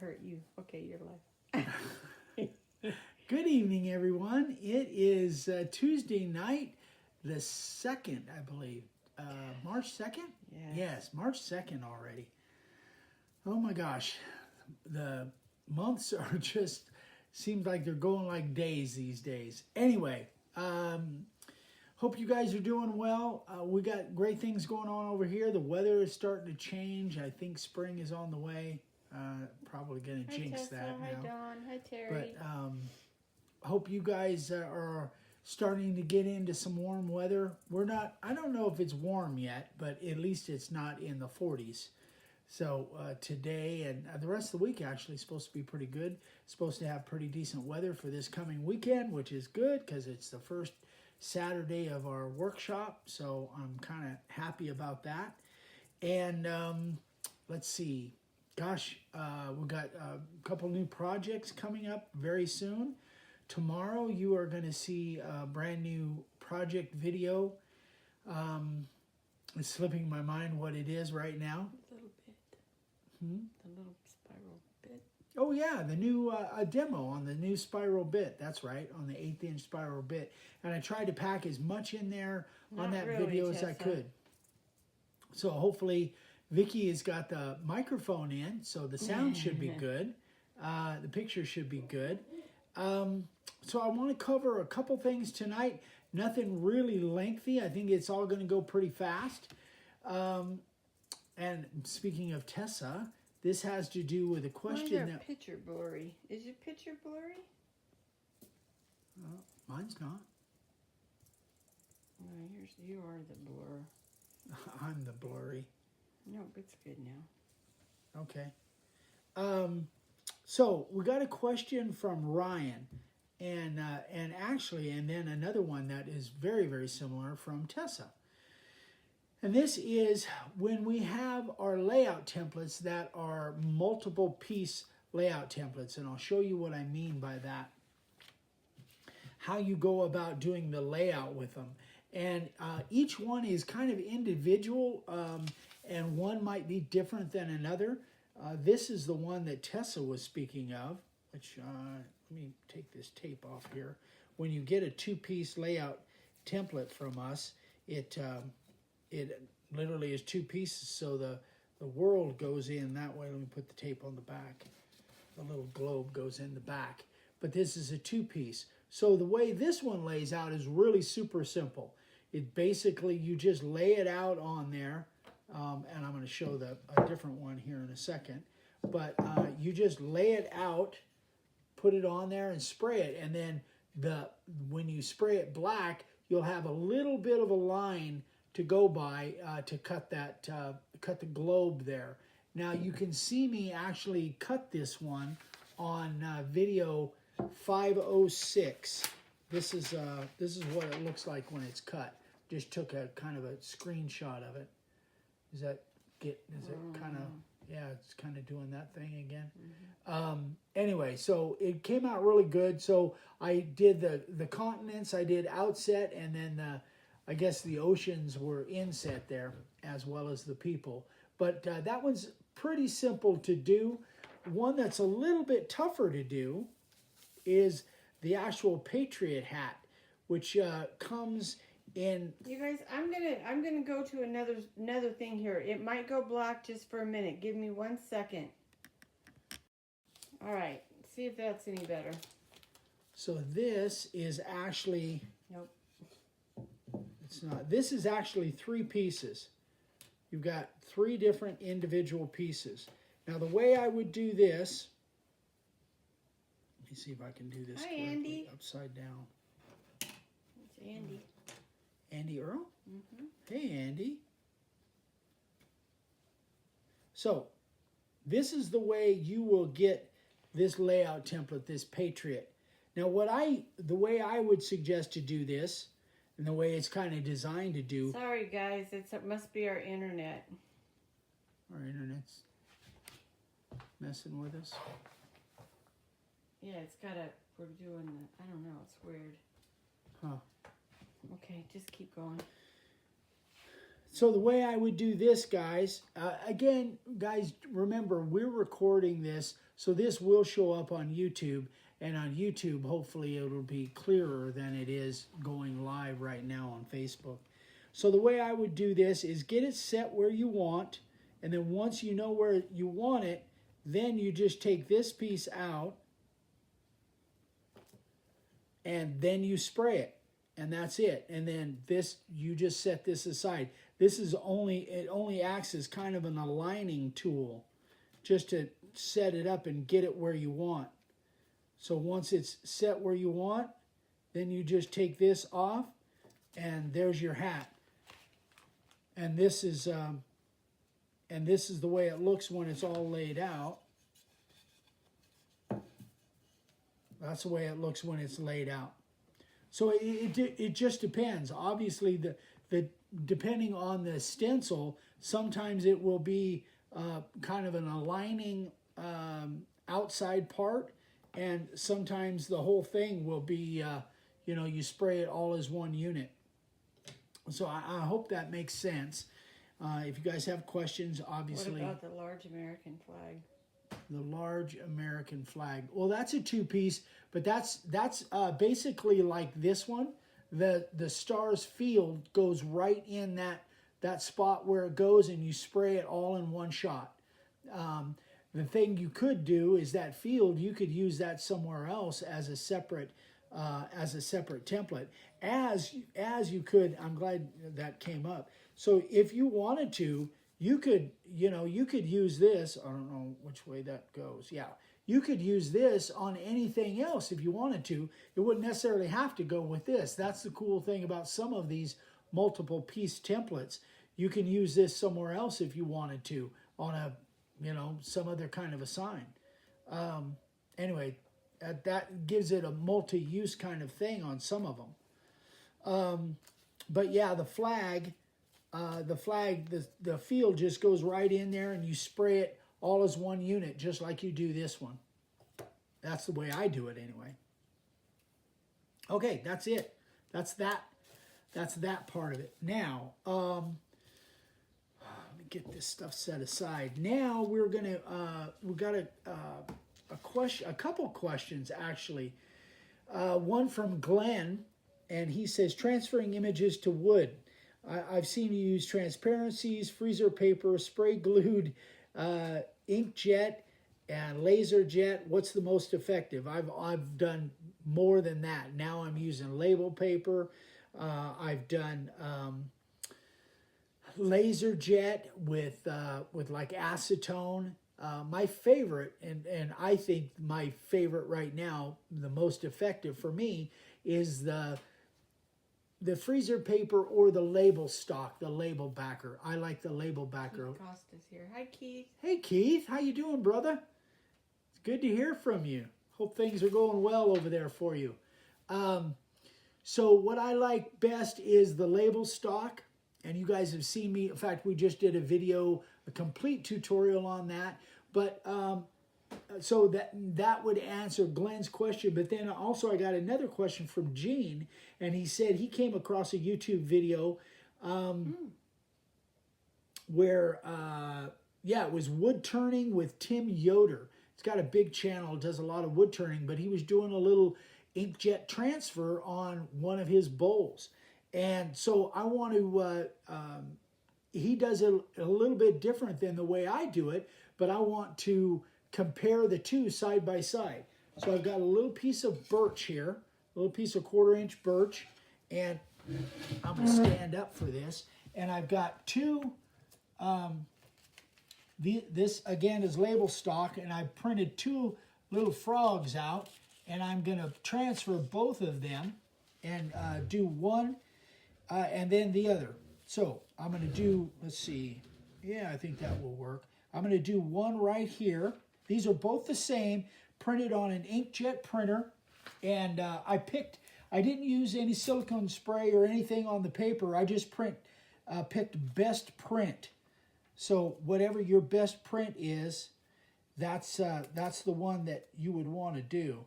hurt you. Okay, you're live. Good evening, everyone. It is Tuesday night, the 2nd, I believe. March 2nd? Yes, March 2nd already. Oh my gosh. The months are just, seems like they're going like days these days. Anyway, hope you guys are doing well. We got great things going on over here. The weather is starting to change. I think spring is on the way. Probably going to jinx Tessa, that now. Hi, Dawn. Hi, Terry. But hope you guys are starting to get into some warm weather. I don't know if it's warm yet, but at least it's not in the 40s. So today and the rest of the week actually is supposed to be pretty good. Supposed to have pretty decent weather for this coming weekend, which is good because it's the first Saturday of our workshop. So I'm kind of happy about that. And let's see. Gosh, we've got a couple new projects coming up very soon. Tomorrow you are going to see a brand new project video. It's slipping my mind what it is right now. A little bit. The little spiral bit. Oh yeah, the new a demo on the new spiral bit. That's right, on the 1/8" spiral bit. And I tried to pack as much in there on that video as I could. So hopefully Vicky has got the microphone in, so the sound should be good. The picture should be good. So I want to cover a couple things tonight. Nothing really lengthy. I think it's all going to go pretty fast. And speaking of Tessa, this has to do with a question. Why is your picture blurry? Is your picture blurry? Mine's not. No, you are the blur. I'm the blurry. No, it's good now. Okay. So we got a question from Ryan, and then another one that is very, very similar from Tessa. And this is when we have our layout templates that are multiple piece layout templates, and I'll show you what I mean by that. How you go about doing the layout with them. And each one is kind of individual, and one might be different than another. This is the one that Tessa was speaking of, which, let me take this tape off here. When you get a two-piece layout template from us, it literally is two pieces, so the world goes in that way. Let me put the tape on the back. The little globe goes in the back. But this is a two-piece. So the way this one lays out is really super simple. It basically, you just lay it out on there. And I'm going to show a different one here in a second. But you just lay it out, put it on there, and spray it. And then when you spray it black, you'll have a little bit of a line to go by to cut the globe there. Now you can see me actually cut this one on video 506. This is what it looks like when it's cut. Just took a kind of a screenshot of it. Is it kind of, yeah, it's kind of doing that thing again. Anyway, so it came out really good. So I did the continents, I did outset, and then I guess the oceans were inset there, as well as the people. But that one's pretty simple to do. One that's a little bit tougher to do is the actual Patriot hat, which comes in. You guys, I'm gonna go to another thing here. It might go black just for a minute. Give me 1 second. All right, see if that's any better. So this is actually. Nope. It's not. This is actually 3 pieces. You've got 3 different individual pieces. Now the way I would do this. Let me see if I can do this correctly. Andy. Upside down. It's Andy. Andy Earl? Hey, Andy. So, this is the way you will get this layout template, this Patriot. Now, the way I would suggest to do this, and the way it's kind of designed to do. Sorry, guys. It must be our internet. Our internet's messing with us. Yeah, we're doing the, I don't know, it's weird. Huh. Okay, just keep going. So the way I would do this, guys, again, guys, remember, we're recording this, so this will show up on YouTube. And on YouTube, hopefully it'll be clearer than it is going live right now on Facebook. So the way I would do this is get it set where you want. And then once you know where you want it, then you just take this piece out. And then you spray it. And that's it. And then this, you just set this aside. This is it only acts as kind of an aligning tool just to set it up and get it where you want. So once it's set where you want, then you just take this off and there's your hat. And this is the way it looks when it's all laid out. That's the way it looks when it's laid out. So it just depends. Obviously, depending on the stencil, sometimes it will be kind of an aligning outside part, and sometimes the whole thing will be, you spray it all as one unit. So I hope that makes sense. If you guys have questions, obviously. What about the large American flag? The large American flag. Well, that's a two-piece, but that's basically like this one. The stars field goes right in that spot where it goes, and you spray it all in one shot. The thing you could do is that field, you could use that somewhere else as a separate template. As you could, I'm glad that came up. So if you wanted to, you could use this. I don't know which way that goes. Yeah, you could use this on anything else if you wanted to. It wouldn't necessarily have to go with this. That's the cool thing about some of these multiple piece templates. You can use this somewhere else if you wanted to on some other kind of a sign. Anyway, that gives it a multi-use kind of thing on some of them. But yeah, the flag, the field just goes right in there, and you spray it all as one unit, just like you do this one. That's the way I do it anyway. Okay, that's it. That's that part of it. Now, let me get this stuff set aside. Now we're gonna we've got a couple questions actually. One from Glenn, and he says, transferring images to wood. I've seen you use transparencies, freezer paper, spray glued, inkjet, and laser jet. What's the most effective? I've done more than that. Now I'm using label paper. I've done laser jet with like acetone. My favorite, and I think my favorite right now, the most effective for me, is the freezer paper or the label stock, the label backer. I like the label backer. Keith Costa's here. Hi, Keith. Hey, Keith. How you doing, brother? It's good to hear from you. Hope things are going well over there for you. So what I like best is the label stock. And you guys have seen me. In fact, we just did a complete tutorial on that. But so that would answer Glenn's question. But then also I got another question from Gene, and he said he came across a YouTube video where it was wood turning with Tim Yoder. He's got a big channel, does a lot of wood turning, but he was doing a little inkjet transfer on one of his bowls. And so I want to, he does it a little bit different than the way I do it, but I want to compare the two side by side. So I've got a little piece of birch here, a little piece of 1/4 inch birch, and I'm going to stand up for this. And I've got two, this again is label stock, and I printed two little frogs out, and I'm going to transfer both of them and do one and then the other. So I'm going to do, let's see, yeah, I think that will work. I'm going to do one right here. These are both the same, printed on an inkjet printer, and I didn't use any silicone spray or anything on the paper. I just picked best print. So whatever your best print is, that's the one that you would want to do.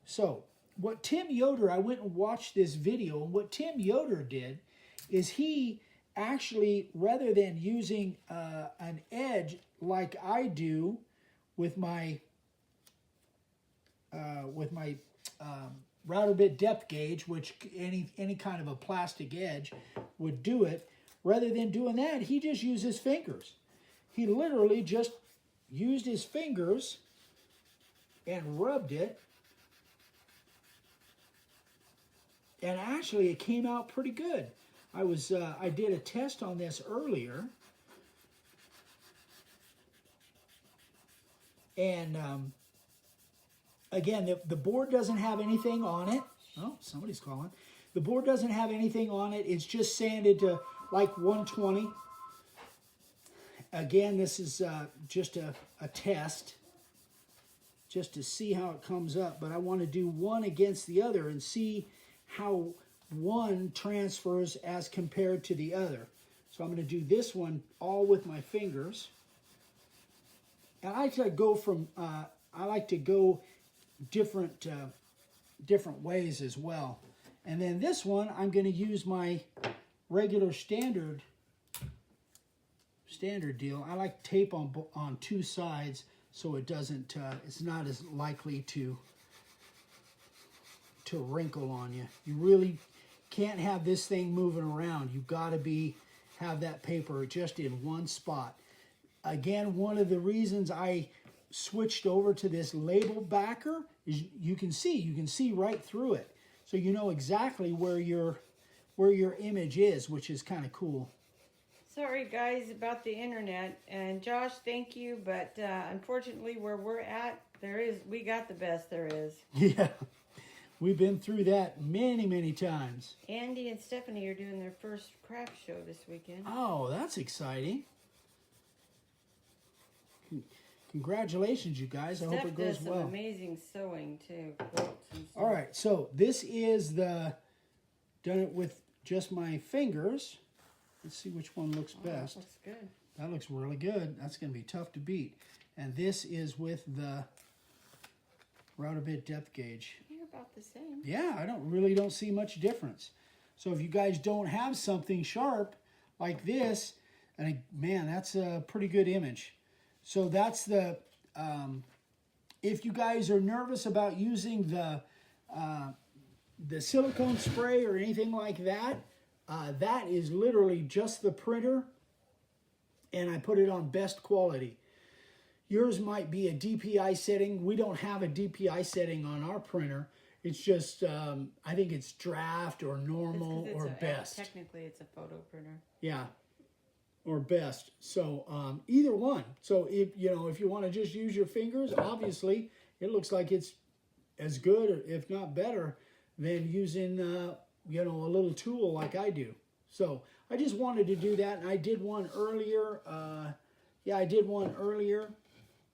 So what Tim Yoder, I went and watched this video, and what Tim Yoder did is he actually, rather than using an edge like I do with my router bit depth gauge, which any kind of a plastic edge would do it, rather than doing that, he just used his fingers. He literally just used his fingers and rubbed it, and actually it came out pretty good. I did a test on this earlier, and again, the board doesn't have anything on it. Oh, somebody's calling. The board doesn't have anything on it. It's just sanded to like 120. Again, this is just a test, just to see how it comes up. But I want to do one against the other and see how one transfers as compared to the other. So I'm going to do this one all with my fingers. And I like to go different ways as well. And then this one, I'm going to use my regular standard deal. I like tape on two sides so it doesn't. It's not as likely to wrinkle on you. You really can't have this thing moving around. You've got to have that paper just in one spot. Again, one of the reasons I switched over to this label backer is you can see right through it, so you know exactly where your image is, which is kind of cool. Sorry guys about the internet, and Josh, thank you, but unfortunately where we're at, we got the best there is. Yeah, we've been through that many times. Andy and Stephanie are doing their first craft show this weekend. Oh, that's exciting. Congratulations, you guys. I hope it goes well. Some amazing sewing too. Quilts and stuff. All right, so this is done it with just my fingers. Let's see which one looks best. That looks good. That looks really good. That's going to be tough to beat. And this is with the router bit depth gauge. They're about the same. Yeah, I don't see much difference. So if you guys don't have something sharp like this, and man, that's a pretty good image. So that's if you guys are nervous about using the silicone spray or anything like that, that is literally just the printer, and I put it on best quality. Yours might be a DPI setting. We don't have a DPI setting on our printer. It's just, I think it's draft or normal or best. Technically, it's a photo printer. Yeah, or best. So either one. So if you want to just use your fingers, obviously it looks like it's as good, or if not better, than using a little tool like I do. So I just wanted to do that, and I did one earlier. I did one earlier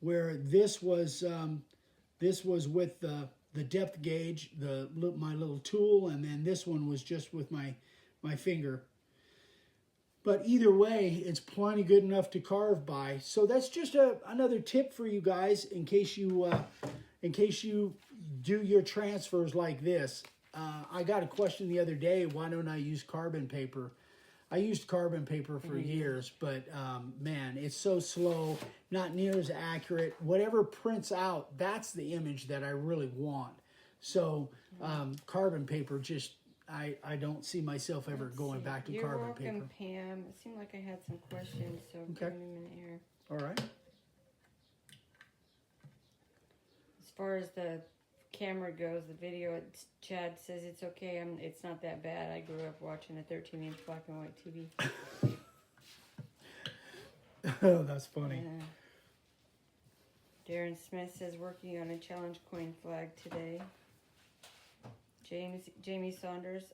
where this was with the depth gauge, my little tool, and then this one was just with my finger. But either way, it's plenty good enough to carve by. So that's just another tip for you guys in case you do your transfers like this. I got a question the other day, why don't I use carbon paper? I used carbon paper for years, but man, it's so slow, not near as accurate. Whatever prints out, that's the image that I really want. So carbon paper, just I don't see myself ever going back to carbon paper. You're welcome, Pam. It seemed like I had some questions, so give me a minute here. All right. As far as the camera goes, the video, Chad says it's okay. It's not that bad. I grew up watching a 13-inch black and white TV. Oh, that's funny. Darren Smith says working on a challenge coin flag today. Jamie Saunders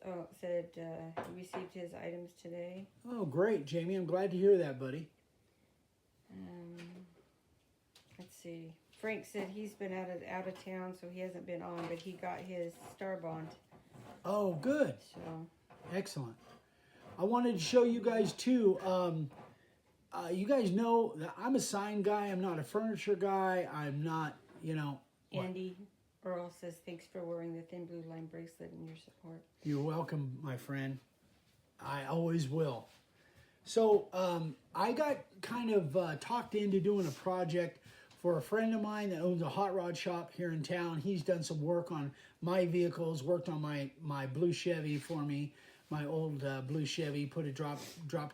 said he received his items today. Oh, great, Jamie. I'm glad to hear that, buddy. Let's see. Frank said he's been out of town, so he hasn't been on, but he got his Starbond. Oh, good. So excellent. I wanted to show you guys too. You guys know that I'm a sign guy. I'm not a furniture guy. I'm not, Andy Earl says thanks for wearing the thin blue line bracelet and your support. You're welcome, my friend. I always will. So I got kind of talked into doing a project for a friend of mine that owns a hot rod shop here in town. He's done some work on my vehicles, worked on my blue Chevy for me, my old blue Chevy, put a drop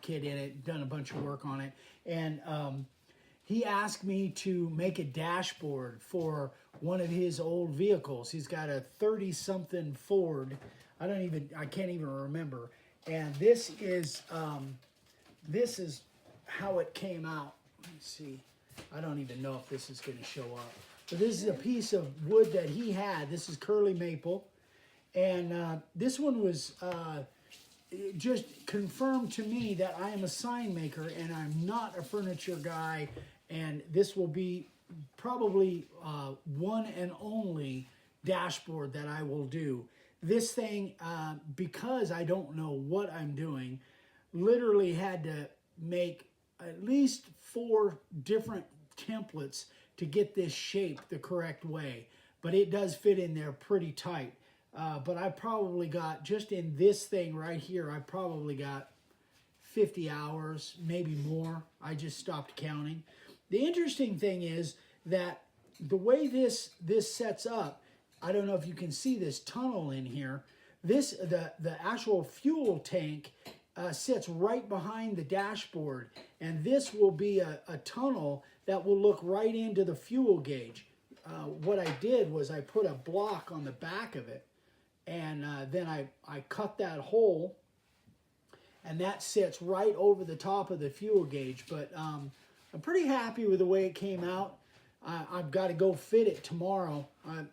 kit in it, done a bunch of work on it. And he asked me to make a dashboard for one of his old vehicles. He's got a 30-something Ford. I can't even remember. And this is how it came out. Let me see. I don't even know if this is going to show up. But this is a piece of wood that he had. This is curly maple. And this one was just confirmed to me that I am a sign maker and I'm not a furniture guy. And this will be probably one and only dashboard that I will do. This thing, because I don't know what I'm doing, literally had to make at least 4 different templates to get this shaped the correct way. But it does fit in there pretty tight. But I probably got, just in this thing right here, I probably got 50 hours, maybe more. I just stopped counting. The interesting thing is that the way this sets up, I don't know if you can see this tunnel in here. The actual fuel tank sits right behind the dashboard, and this will be a tunnel that will look right into the fuel gauge. What I did was I put a block on the back of it, and then I cut that hole, and that sits right over the top of the fuel gauge. But I'm pretty happy with the way it came out. I've got to go fit it tomorrow. I'm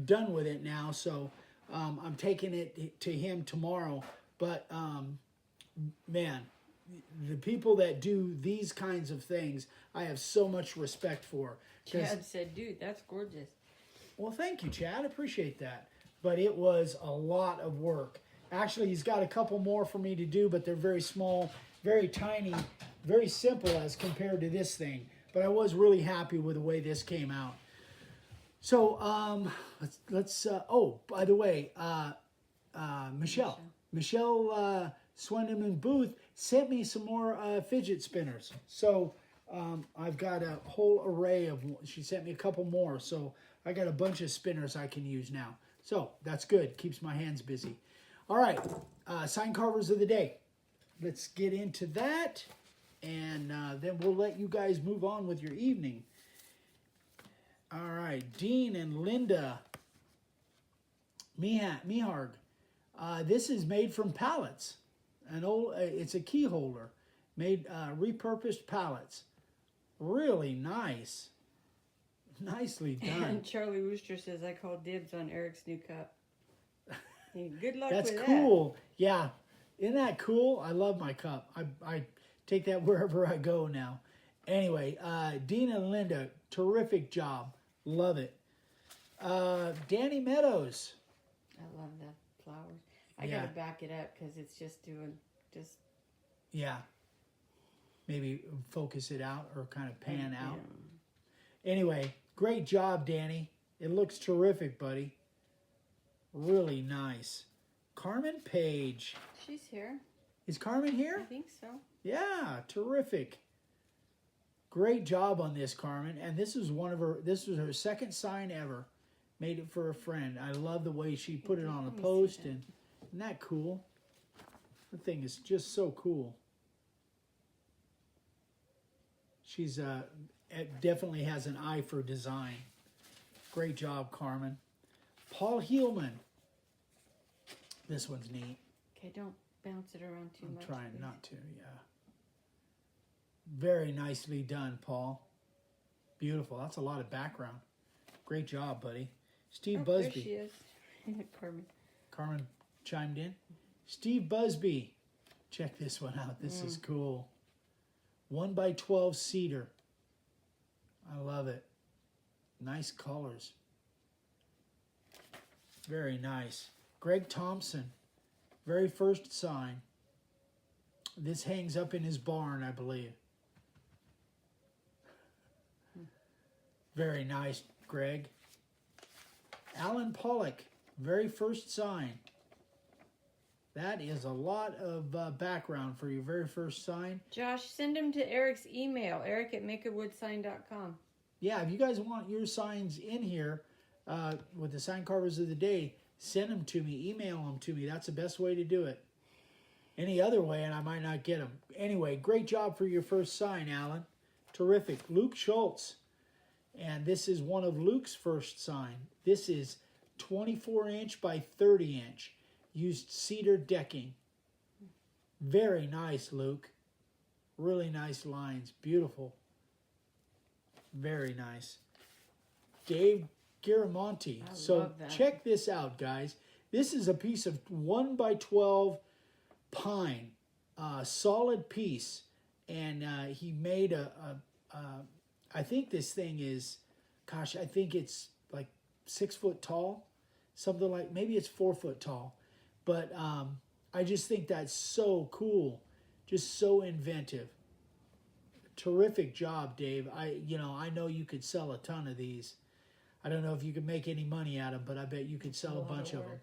done with it now, so I'm taking it to him tomorrow. But man, the people that do these kinds of things, I have so much respect for. Chad said, dude, that's gorgeous. Well, thank you, Chad. I appreciate that. But it was a lot of work. Actually, he's got a couple more for me to do, but they're very small, very tiny, very simple as compared to this thing. But I was really happy with the way this came out. So let's oh, by the way, Michelle Swendeman Booth sent me some more fidget spinners. So I've got a whole array of, she sent me a couple more. So I got a bunch of spinners I can use now. So that's good. Keeps my hands busy. All right, sign carvers of the day. Let's get into that, and then we'll let you guys move on with your evening. All right, Dean and Linda Miharg. This is made from pallets. It's a key holder, made repurposed pallets. Really nice. Nicely done. And Charlie Wooster says, I call dibs on Eric's new cup. Good luck That's with that. That's cool. Yeah. Isn't that cool? I love my cup. I take that wherever I go now. Anyway, Dean and Linda, terrific job. Love it. Danny Meadows. I love the flowers. I got to back it up because it's just doing, Yeah. Maybe focus it out or kind of pan out. Anyway, great job, Danny. It looks terrific, buddy. Really nice. Carmen Page. She's here. Is Carmen here? I think so. Yeah, terrific. Great job on this, Carmen. And this was her second sign ever. Made it for a friend. I love the way she put it on a post, and isn't that cool? The thing is just so cool. She's definitely has an eye for design. Great job, Carmen. Paul Heelman. This one's neat. Okay, don't bounce it around too much. I'm trying please. not to, yeah. Very nicely done, Paul. Beautiful. That's a lot of background. Great job, buddy. Steve Busby. There she is. Carmen. Carmen chimed in. Steve Busby. Check this one out. This is cool. 1x12 cedar. I love it. Nice colors. Very nice. Greg Thompson. Very first sign. This hangs up in his barn, I believe. Very nice, Greg. Alan Pollock. Very first sign. That is a lot of background for your very first sign. Josh, send them to Eric's email, eric@makeawoodsign.com. Yeah, if you guys want your signs in here with the sign carvers of the day, send them to me, email them to me. That's the best way to do it. Any other way, and I might not get them. Anyway, great job for your first sign, Alan. Terrific. Luke Schultz. And this is one of Luke's first sign. This is 24-inch by 30-inch. Used cedar decking. Very nice, Luke. Really nice lines. Beautiful. Very nice. Dave Giramonti. So check this out, guys. This is a piece of 1 by 12 pine. Solid piece. And he made I think this thing is, gosh, I think it's like 6 foot tall. Something like, maybe it's 4 foot tall. But I just think that's so cool. Just so inventive. Terrific job, Dave. I know you could sell a ton of these. I don't know if you could make any money at them, but I bet you could sell a bunch of them.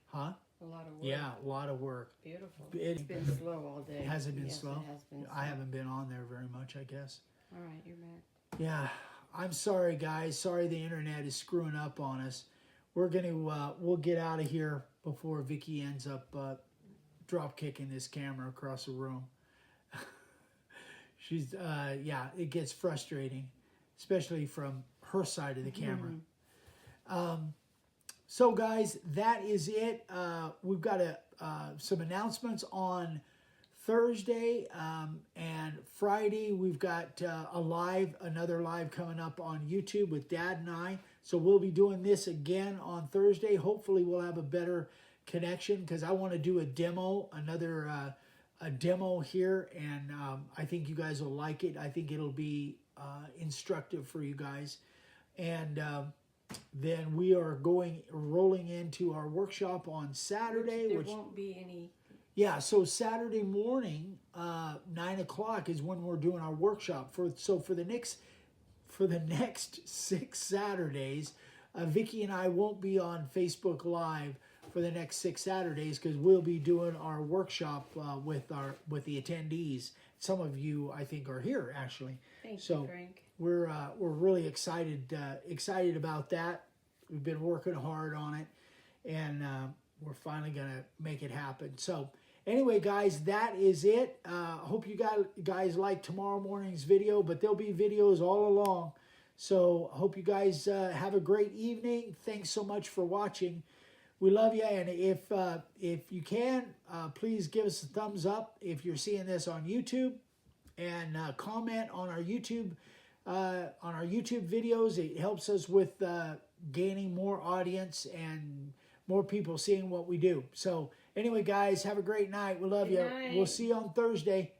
Huh? A lot of work. Yeah, a lot of work. Beautiful. It's been slow all day. Has it been Yes, slow? It has been slow. I haven't been on there very much, I guess. All right, you're back. Yeah, I'm sorry, guys. Sorry the internet is screwing up on us. We're gonna we'll get out of here before Vicky ends up drop kicking this camera across the room. She's yeah, it gets frustrating, especially from her side of the camera. So guys, that is it. We've got some announcements on Thursday and Friday. We've got another live coming up on YouTube with Dad and I. So we'll be doing this again on Thursday. Hopefully we'll have a better connection because I want to do a demo, a demo here, and I think you guys will like it. I think it'll be instructive for you guys. And then we are rolling into our workshop on Saturday. There won't be any. Yeah, so Saturday morning, 9 o'clock is when we're doing our workshop. For the next 6 Saturdays, Vicky and I won't be on Facebook Live for the next 6 Saturdays because we'll be doing our workshop with the attendees. Some of you, I think, are here actually. Thank you, Frank. We're really excited about that. We've been working hard on it, and we're finally gonna make it happen. So anyway, guys, that is it. Hope you guys like tomorrow morning's video, but there'll be videos all along. So hope you guys have a great evening. Thanks so much for watching. We love you, and if you can, please give us a thumbs up if you're seeing this on YouTube, and comment on our YouTube videos. It helps us with gaining more audience and more people seeing what we do. So anyway, guys, have a great night. We love you. We'll see you on Thursday.